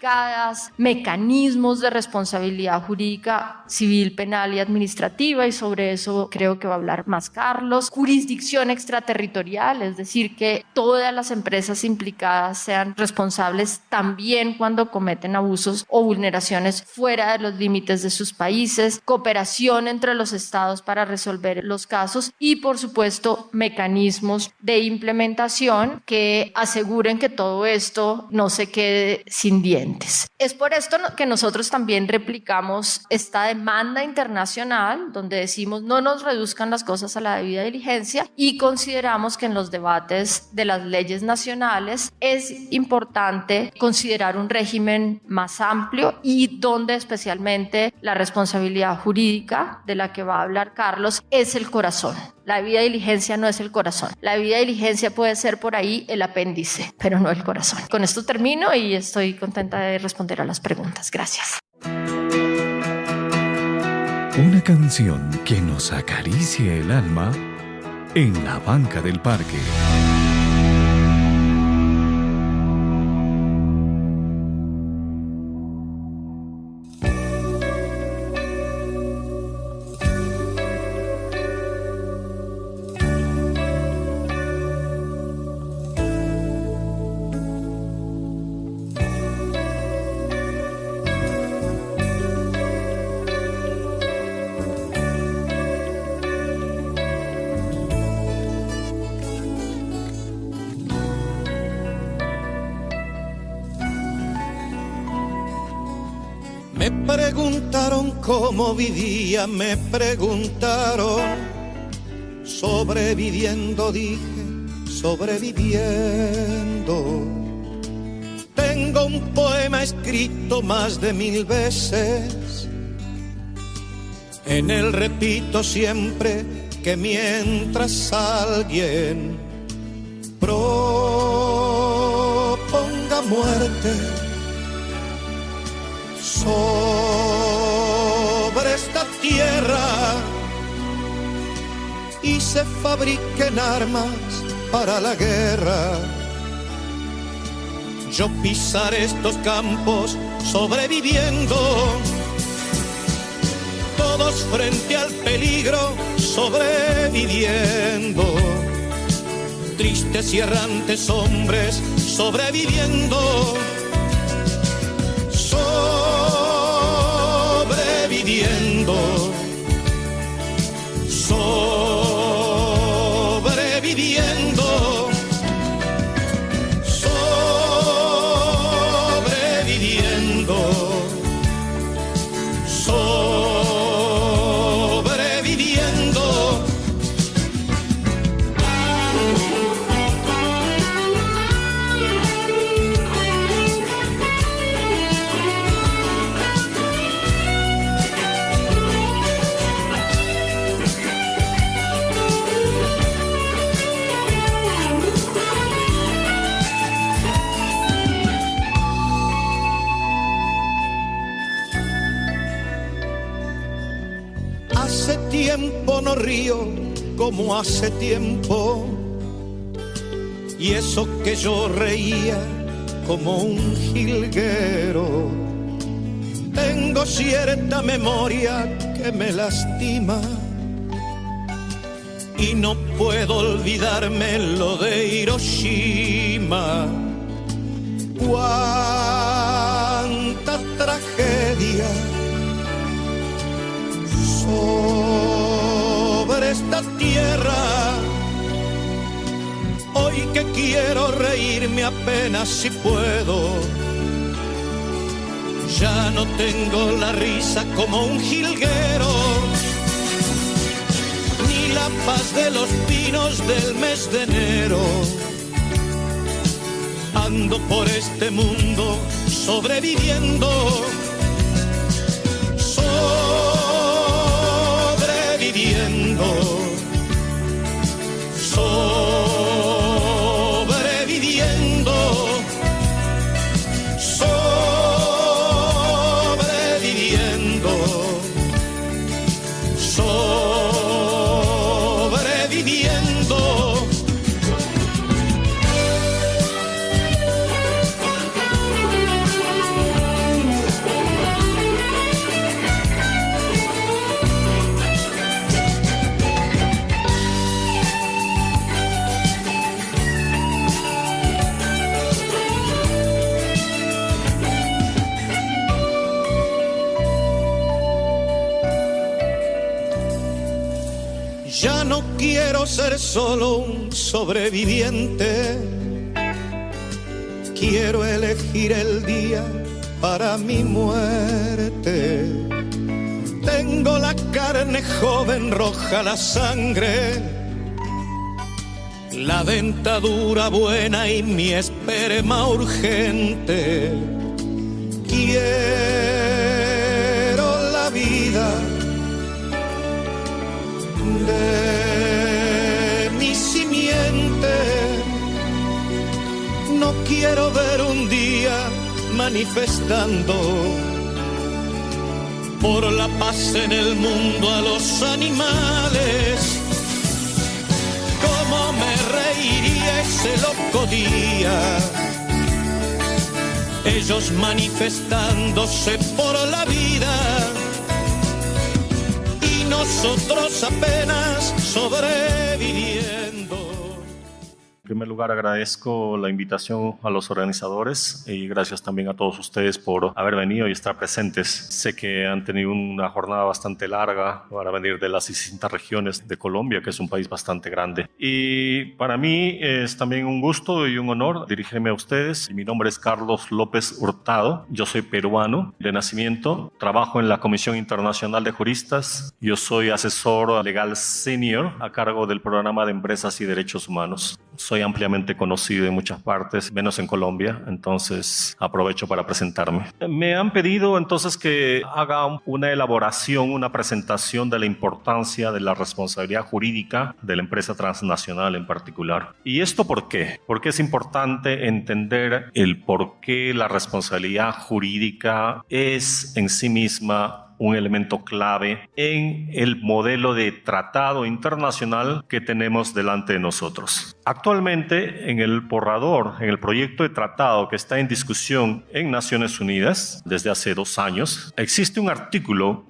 mecanismos de responsabilidad jurídica civil, penal y administrativa, y sobre eso creo que va a hablar más Carlos. Jurisdicción extraterritorial, es decir, que todas las empresas implicadas sean responsables también cuando cometen abusos o vulneraciones fuera de los límites de sus países. Cooperación entre los estados para resolver los casos y, por supuesto, mecanismos de implementación que aseguren que todo esto no se quede sin dientes. Es por esto que nosotros también replicamos esta demanda internacional donde decimos no nos reduzcan las cosas a la debida diligencia, y consideramos que en los debates de las leyes nacionales es importante considerar un régimen más amplio y donde especialmente la responsabilidad jurídica de la que va a hablar Carlos es el corazón. La debida diligencia no es el corazón. La debida diligencia puede ser por ahí el apéndice, pero no el corazón. Con esto termino y estoy contenta de responder a las preguntas. Gracias. Una canción que nos acaricie el alma en la banca del parque. Me preguntaron cómo vivía, me preguntaron. Sobreviviendo, dije, sobreviviendo. Tengo un poema escrito más de 1000 veces. En él repito siempre que mientras alguien proponga muerte sobre esta tierra y se fabriquen armas para la guerra, yo pisaré estos campos sobreviviendo, todos frente al peligro sobreviviendo, tristes y errantes hombres sobreviviendo. Sobreviviendo, sobreviviendo, sobreviviendo. Hace tiempo no río como hace tiempo, y eso que yo reía como un jilguero. Tengo cierta memoria que me lastima y no puedo olvidarme lo de Hiroshima. Cuánta tragedia sobre esta tierra. Hoy que quiero reírme apenas si puedo, ya no tengo la risa como un jilguero, ni la paz de los pinos del mes de enero. Ando por este mundo sobreviviendo, sobreviviendo, sobreviviendo, sobreviviendo, sobreviviendo. Ya no quiero ser solo un sobreviviente, quiero elegir el día para mi muerte. Tengo la carne joven, roja la sangre, la dentadura buena y mi esperma urgente. Quiero la vida de mi simiente. No quiero ver un día manifestando por la paz en el mundo a los animales. Cómo me reiría ese loco día, ellos manifestándose por la vida, nosotros apenas sobreviviendo. En primer lugar, agradezco la invitación a los organizadores y gracias también a todos ustedes por haber venido y estar presentes. Sé que han tenido una jornada bastante larga para venir de las distintas regiones de Colombia, que es un país bastante grande. Y para mí es también un gusto y un honor dirigirme a ustedes. Mi nombre es Carlos López Hurtado. Yo soy peruano de nacimiento. Trabajo en la Comisión Internacional de Juristas. Yo soy asesor legal senior a cargo del programa de Empresas y Derechos Humanos. Soy ampliamente conocido en muchas partes, menos en Colombia, entonces aprovecho para presentarme. Me han pedido entonces que haga una elaboración, una presentación de la importancia de la responsabilidad jurídica de la empresa transnacional en particular. ¿Y esto por qué? Porque es importante entender el por qué la responsabilidad jurídica es en sí misma un elemento clave en el modelo de tratado internacional que tenemos delante de nosotros. Actualmente, en el borrador, en el proyecto de tratado que está en discusión en Naciones Unidas desde hace 2 años, existe un artículo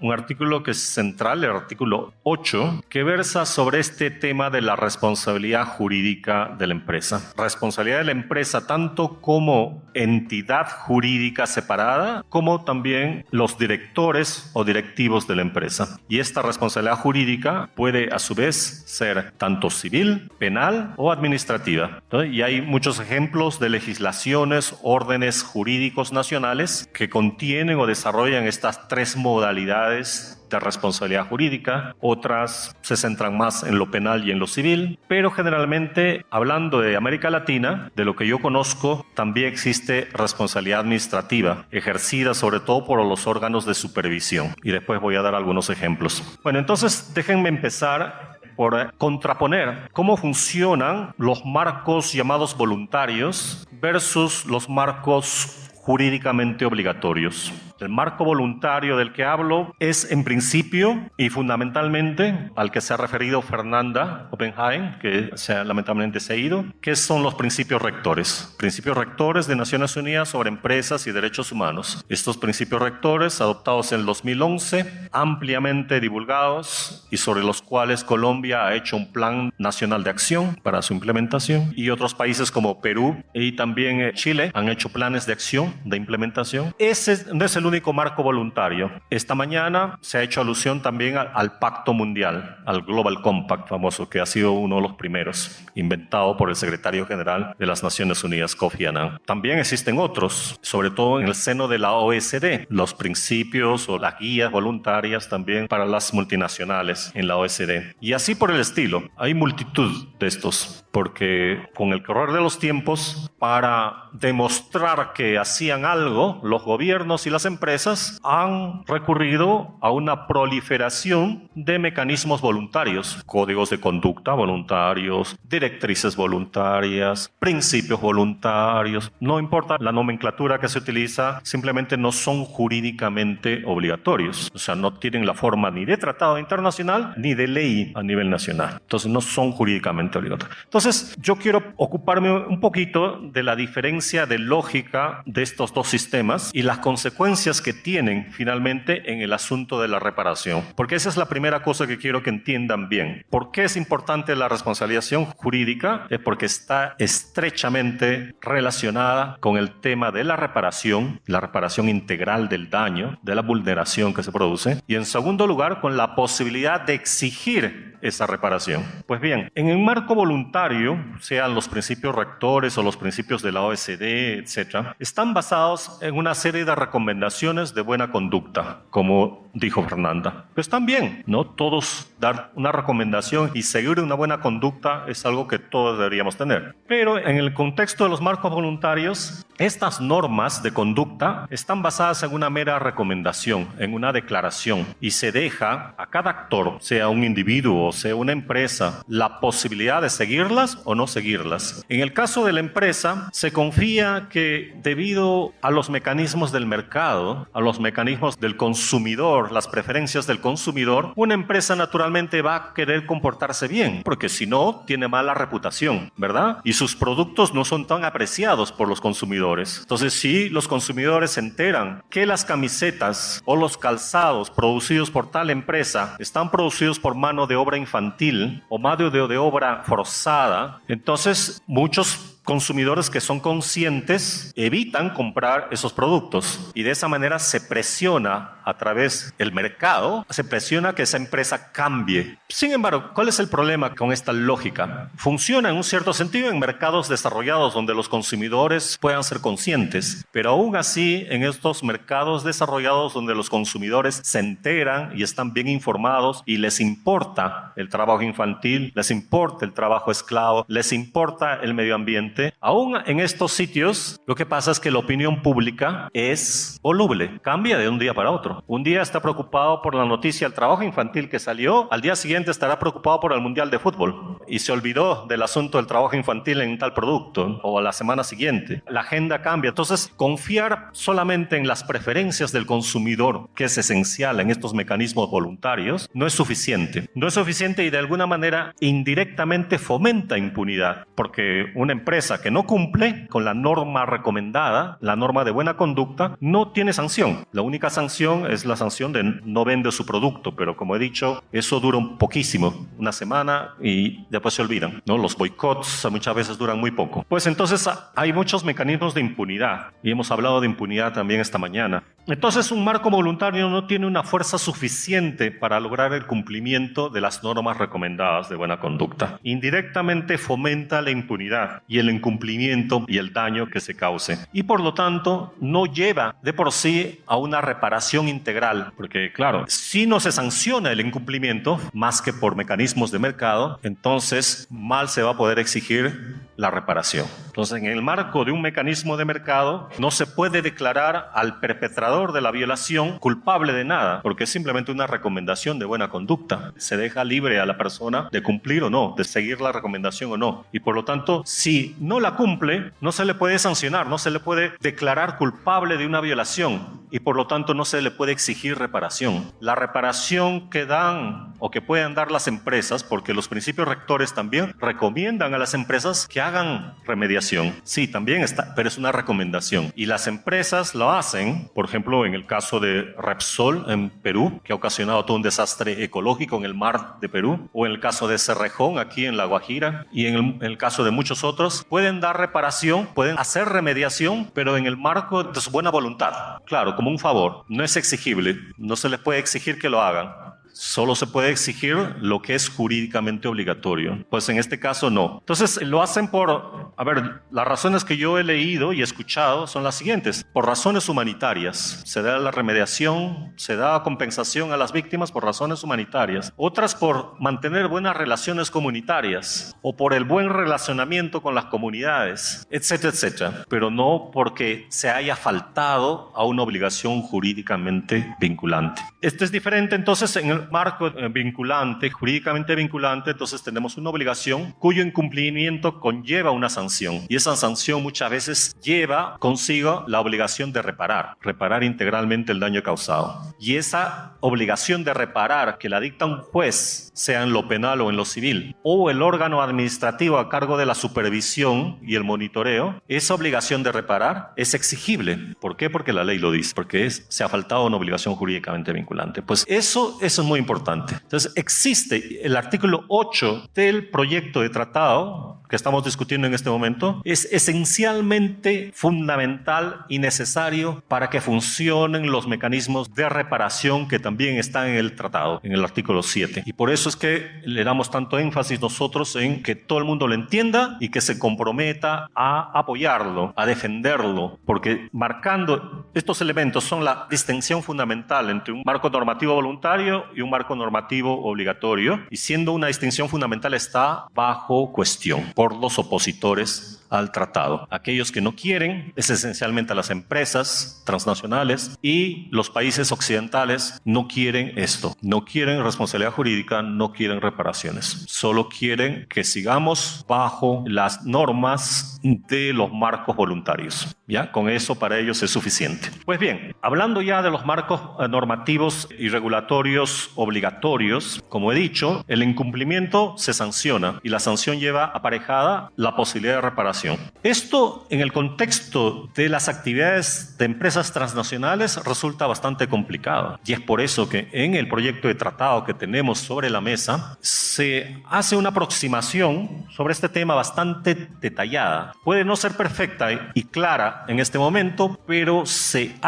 que es central, el artículo 8, que versa sobre este tema de la responsabilidad jurídica de la empresa. Responsabilidad de la empresa tanto como entidad jurídica separada, como también los directores o directivos de la empresa. Y esta responsabilidad jurídica puede a su vez ser tanto civil, penal o administrativa. Y hay muchos ejemplos de legislaciones, órdenes jurídicos nacionales que contienen o desarrollan estas 3 modalidades de responsabilidad jurídica. Otras se centran más en lo penal y en lo civil, pero generalmente, hablando de América Latina, de lo que yo conozco, también existe responsabilidad administrativa, ejercida sobre todo por los órganos de supervisión. Y después voy a dar algunos ejemplos. Bueno, entonces déjenme empezar por contraponer cómo funcionan los marcos llamados voluntarios versus los marcos jurídicamente obligatorios. El marco voluntario del que hablo es en principio y fundamentalmente al que se ha referido Fernanda Oppenheim, que lamentablemente se ha ido, que son los principios rectores. Principios rectores de Naciones Unidas sobre empresas y derechos humanos. Estos principios rectores, adoptados en el 2011, ampliamente divulgados y sobre los cuales Colombia ha hecho un plan nacional de acción para su implementación, y otros países como Perú y también Chile han hecho planes de acción de implementación. Ese no es el único marco voluntario. Esta mañana se ha hecho alusión también al Pacto Mundial, al Global Compact famoso, que ha sido uno de los primeros, inventado por el secretario general de las Naciones Unidas, Kofi Annan. También existen otros, sobre todo en el seno de la OECD, los principios o las guías voluntarias también para las multinacionales en la OECD. Y así por el estilo. Hay multitud de estos, porque con el correr de los tiempos, para demostrar que hacían algo, los gobiernos y las empresas han recurrido a una proliferación de mecanismos voluntarios, códigos de conducta voluntarios, directrices voluntarias, principios voluntarios. No importa la nomenclatura que se utiliza, simplemente no son jurídicamente obligatorios. O sea, no tienen la forma ni de tratado internacional ni de ley a nivel nacional. Entonces, no son jurídicamente obligatorios. Entonces, yo quiero ocuparme un poquito de la diferencia de lógica de estos dos sistemas y las consecuencias que tienen finalmente en el asunto de la reparación. Porque esa es la primera cosa que quiero que entiendan bien. ¿Por qué es importante la responsabilización jurídica? Es porque está estrechamente relacionada con el tema de la reparación integral del daño, de la vulneración que se produce, y en segundo lugar con la posibilidad de exigir esa reparación. Pues bien, en el marco voluntario, sean los principios rectores o los principios de la OECD, etc., están basados en una serie de recomendaciones de buena conducta, como dijo Fernanda. Pues están bien, ¿no? Todos dar una recomendación y seguir una buena conducta es algo que todos deberíamos tener. Pero en el contexto de los marcos voluntarios, estas normas de conducta están basadas en una mera recomendación, en una declaración, y se deja a cada actor, sea un individuo, sea una empresa, la posibilidad de seguirlas o no seguirlas. En el caso de la empresa, se confía que debido a los mecanismos del mercado, a los mecanismos del consumidor, las preferencias del consumidor, una empresa naturalmente va a querer comportarse bien, porque si no, tiene mala reputación, ¿verdad? Y sus productos no son tan apreciados por los consumidores. Entonces, si los consumidores se enteran que las camisetas o los calzados producidos por tal empresa están producidos por mano de obra infantil o mano de obra forzada, entonces muchos consumidores que son conscientes evitan comprar esos productos, y de esa manera se presiona a través del mercado, se presiona que esa empresa cambie. Sin embargo, ¿cuál es el problema con esta lógica? Funciona en un cierto sentido en mercados desarrollados donde los consumidores puedan ser conscientes, pero aún así en estos mercados desarrollados donde los consumidores se enteran y están bien informados y les importa el trabajo infantil, les importa el trabajo esclavo, les importa el medio ambiente, aún en estos sitios lo que pasa es que la opinión pública es voluble, cambia de un día para otro. Un día está preocupado por la noticia del trabajo infantil que salió, al día siguiente estará preocupado por el Mundial de Fútbol y se olvidó del asunto del trabajo infantil en tal producto, o a la semana siguiente. La agenda cambia. Entonces, confiar solamente en las preferencias del consumidor, que es esencial en estos mecanismos voluntarios, no es suficiente. No es suficiente y de alguna manera indirectamente fomenta impunidad, porque una empresa que no cumple con la norma recomendada, la norma de buena conducta, no tiene sanción. La única sanción es la sanción de no vender su producto, pero como he dicho, eso dura un poquísimo, una semana, y después se olvidan, ¿no? Los boicots muchas veces duran muy poco. Pues entonces hay muchos mecanismos de impunidad, y hemos hablado de impunidad también esta mañana. Entonces un marco voluntario no tiene una fuerza suficiente para lograr el cumplimiento de las normas recomendadas de buena conducta. Indirectamente fomenta la impunidad y el incumplimiento y el daño que se cause. Y por lo tanto no lleva de por sí a una reparación integral, porque claro, si no se sanciona el incumplimiento más que por mecanismos de mercado, entonces mal se va a poder exigir la reparación. Entonces, en el marco de un mecanismo de mercado no se puede declarar al perpetrador de la violación culpable de nada, porque es simplemente una recomendación de buena conducta. Se deja libre a la persona de cumplir o no, de seguir la recomendación o no. Y por lo tanto, si no la cumple, no se le puede sancionar, no se le puede declarar culpable de una violación. y por lo tanto no se le puede exigir reparación. La reparación que dan o que pueden dar las empresas, porque los principios rectores también recomiendan a las empresas que hagan remediación. Sí, también está, pero es una recomendación. Y las empresas lo hacen, por ejemplo, en el caso de Repsol en Perú, que ha ocasionado todo un desastre ecológico en el mar de Perú, o en el caso de Cerrejón aquí en La Guajira, y en el caso de muchos otros, pueden dar reparación, pueden hacer remediación, pero en el marco de su buena voluntad. Claro, como un favor. No es exigible, no se les puede exigir que lo hagan. Solo se puede exigir lo que es jurídicamente obligatorio. Pues en este caso no. Entonces lo hacen por... A ver, las razones que yo he leído y escuchado son las siguientes. Por razones humanitarias. Se da la remediación, se da compensación a las víctimas por razones humanitarias. Otras por mantener buenas relaciones comunitarias o por el buen relacionamiento con las comunidades, etcétera, etcétera. Pero no porque se haya faltado a una obligación jurídicamente vinculante. Esto es diferente entonces en el marco vinculante, jurídicamente vinculante. Entonces tenemos una obligación cuyo incumplimiento conlleva una sanción, y esa sanción muchas veces lleva consigo la obligación de reparar integralmente el daño causado. Y esa obligación de reparar que la dicta un juez, sea en lo penal o en lo civil, o el órgano administrativo a cargo de la supervisión y el monitoreo, esa obligación de reparar es exigible. ¿Por qué? Porque la ley lo dice, porque se ha faltado una obligación jurídicamente vinculante. Pues eso es muy importante. Entonces existe el artículo 8 del proyecto de tratado que estamos discutiendo en este momento, es esencialmente fundamental y necesario para que funcionen los mecanismos de reparación que también están en el tratado, en el artículo 7. Y por eso es que le damos tanto énfasis nosotros en que todo el mundo lo entienda y que se comprometa a apoyarlo, a defenderlo, porque marcando estos elementos son la distinción fundamental entre un marco normativo voluntario y un marco normativo obligatorio, y siendo una distinción fundamental está bajo cuestión por los opositores al tratado. Aquellos que no quieren es esencialmente a las empresas transnacionales, y los países occidentales no quieren esto, no quieren responsabilidad jurídica, no quieren reparaciones, solo quieren que sigamos bajo las normas de los marcos voluntarios. ¿Ya? Con eso para ellos es suficiente. Pues bien, hablando ya de los marcos normativos y regulatorios obligatorios, como he dicho, el incumplimiento se sanciona y la sanción lleva aparejada la posibilidad de reparación. Esto en el contexto de las actividades de empresas transnacionales resulta bastante complicado, y es por eso que en el proyecto de tratado que tenemos sobre la mesa se hace una aproximación sobre este tema bastante detallada. Puede no ser perfecta y clara en este momento, pero se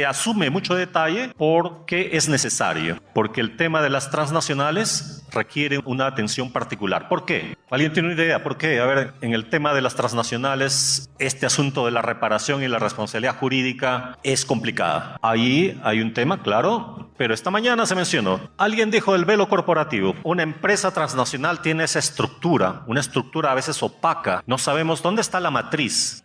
asume mucho detalle porque es necesario, porque el tema de las transnacionales requiere una atención particular. ¿Por qué? ¿Alguien tiene una idea? ¿Por qué? A ver, en el tema de las transnacionales, este asunto de la reparación y la responsabilidad jurídica es complicada. Ahí hay un tema, claro, pero esta mañana se mencionó. Alguien dijo del velo corporativo. Una empresa transnacional tiene esa estructura, una estructura a veces opaca. No sabemos dónde está la matriz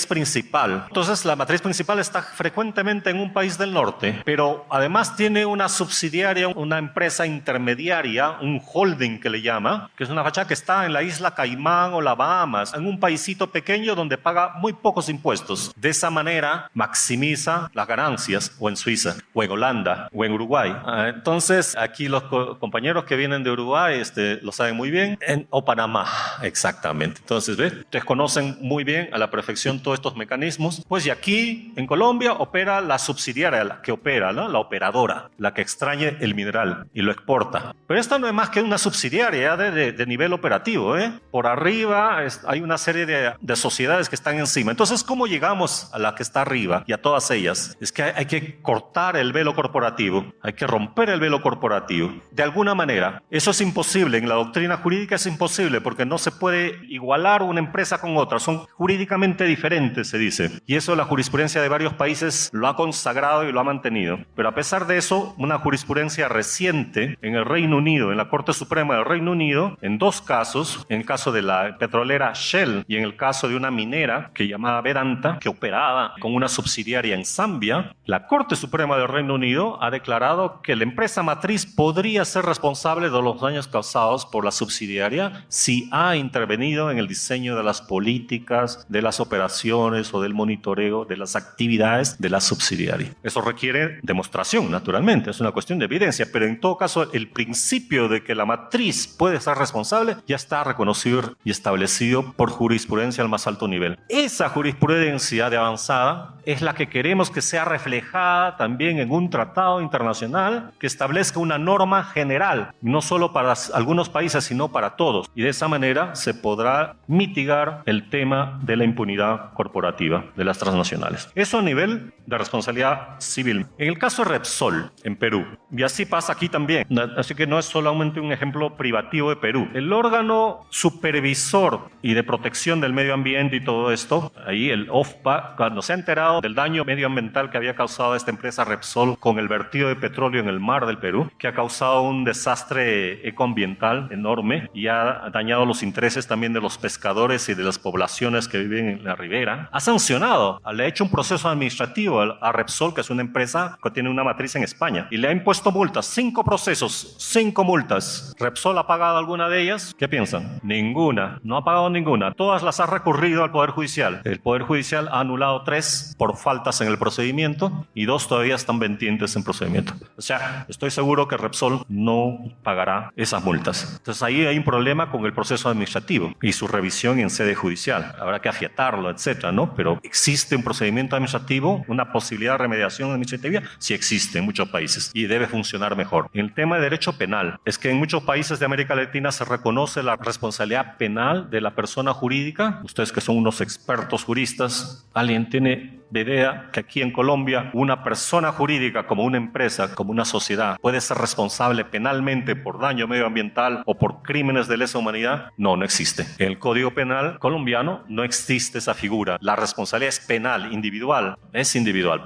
principal. Entonces, la matriz principal está frecuentemente en un país del norte, pero además tiene una subsidiaria, una empresa intermediaria, un holding que le llama, que es una fachada que está en la isla Caimán o la Bahamas, en un paisito pequeño donde paga muy pocos impuestos. De esa manera maximiza las ganancias, o en Suiza, o en Holanda, o en Uruguay. Entonces, aquí los compañeros que vienen de Uruguay lo saben muy bien, o Panamá, exactamente. Entonces, ¿ves? Ustedes conocen muy bien a la perfección todos estos mecanismos. Pues y aquí en Colombia opera la subsidiaria, la que opera, ¿no? La operadora, la que extrae el mineral y lo exporta. Pero esto no es más que una subsidiaria de nivel operativo, ¿eh? Por arriba hay una serie de sociedades que están encima. Entonces, ¿cómo llegamos a la que está arriba y a todas ellas? Es que hay que cortar el velo corporativo, hay que romper el velo corporativo. De alguna manera, eso es imposible. En la doctrina jurídica es imposible porque no se puede igualar una empresa con otra. Son jurídicamente diferentes, se dice. Y eso la jurisprudencia de varios países lo ha consagrado y lo ha mantenido. Pero a pesar de eso, una jurisprudencia reciente en el Reino Unido, en la Corte Suprema del Reino Unido, en dos casos, en el caso de la petrolera Shell y en el caso de una minera que llamaba Vedanta, que operaba con una subsidiaria en Zambia, la Corte Suprema del Reino Unido ONU ha declarado que la empresa matriz podría ser responsable de los daños causados por la subsidiaria si ha intervenido en el diseño de las políticas, de las operaciones o del monitoreo de las actividades de la subsidiaria. Eso requiere demostración, naturalmente, es una cuestión de evidencia, pero en todo caso el principio de que la matriz puede ser responsable ya está reconocido y establecido por jurisprudencia al más alto nivel. Esa jurisprudencia de avanzada es la que queremos que sea reflejada también en un tratado internacional que establezca una norma general, no solo para algunos países, sino para todos. Y de esa manera se podrá mitigar el tema de la impunidad corporativa de las transnacionales. Eso a nivel de responsabilidad civil. En el caso de Repsol, en Perú, y así pasa aquí también, así que no es solamente un ejemplo privativo de Perú. El órgano supervisor y de protección del medio ambiente y todo esto, ahí el OFPA, cuando se ha enterado del daño medioambiental que había causado esta empresa Repsol con el vertido de petróleo en el mar del Perú, que ha causado un desastre ecoambiental enorme y ha dañado los intereses también de los pescadores y de las poblaciones que viven en la ribera, ha sancionado, le ha hecho un proceso administrativo a Repsol, que es una empresa que tiene una matriz en España, y le ha impuesto multas, 5 procesos, 5 multas. ¿Repsol ha pagado alguna de ellas? ¿Qué piensan? Ninguna, no ha pagado ninguna. Todas las ha recurrido al Poder Judicial. El Poder Judicial ha anulado 3 por faltas en el procedimiento y 2 todavía están pendientes en procedimiento. O sea, estoy seguro que Repsol no pagará esas multas. Entonces ahí hay un problema con el proceso administrativo y su revisión en sede judicial. Habrá que afiatarlo, etcétera, ¿no? Pero ¿existe un procedimiento administrativo, una posibilidad de remediación administrativa? Sí existe en muchos países y debe funcionar mejor. En el tema de derecho penal, es que en muchos países de América Latina se reconoce la responsabilidad penal de la persona jurídica. Ustedes que son unos expertos juristas, ¿alguien tiene idea que aquí en Colombia una persona jurídica como una empresa, como una sociedad, puede ser responsable penalmente por daño medioambiental o por crímenes de lesa humanidad? No, no existe. En el Código Penal colombiano no existe esa figura. La responsabilidad es penal, individual,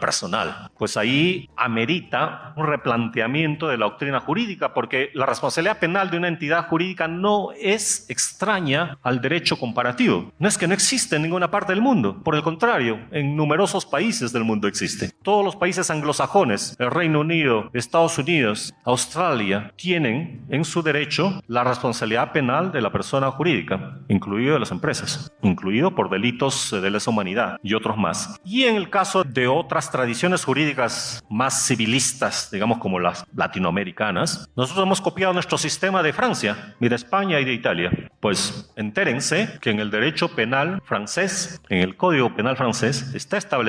personal. Pues ahí amerita un replanteamiento de la doctrina jurídica, porque la responsabilidad penal de una entidad jurídica no es extraña al derecho comparativo. No es que no existe en ninguna parte del mundo. Por el contrario, en numerosos países del mundo existe. Todos los países anglosajones, el Reino Unido, Estados Unidos, Australia, tienen en su derecho la responsabilidad penal de la persona jurídica, incluido de las empresas, incluido por delitos de lesa humanidad y otros más. Y en el caso de otras tradiciones jurídicas más civilistas, digamos como las latinoamericanas, nosotros hemos copiado nuestro sistema de Francia y de España y de Italia. Pues entérense que en el derecho penal francés, en el Código Penal francés, está establecido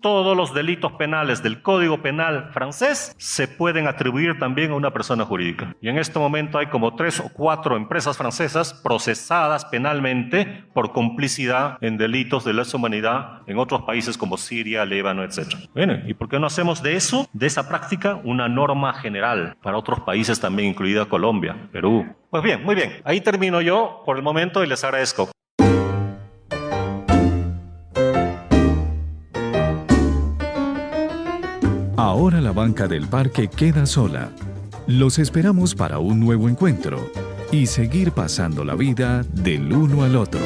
todos los delitos penales del Código Penal francés se pueden atribuir también a una persona jurídica. Y en este momento hay como 3 o 4 empresas francesas procesadas penalmente por complicidad en delitos de lesa humanidad en otros países como Siria, Líbano, etc. Bueno, ¿y por qué no hacemos de eso, de esa práctica, una norma general para otros países también, incluida Colombia, Perú? Pues bien, muy bien. Ahí termino yo por el momento y les agradezco. Ahora la banca del parque queda sola. Los esperamos para un nuevo encuentro y seguir pasando la vida del uno al otro.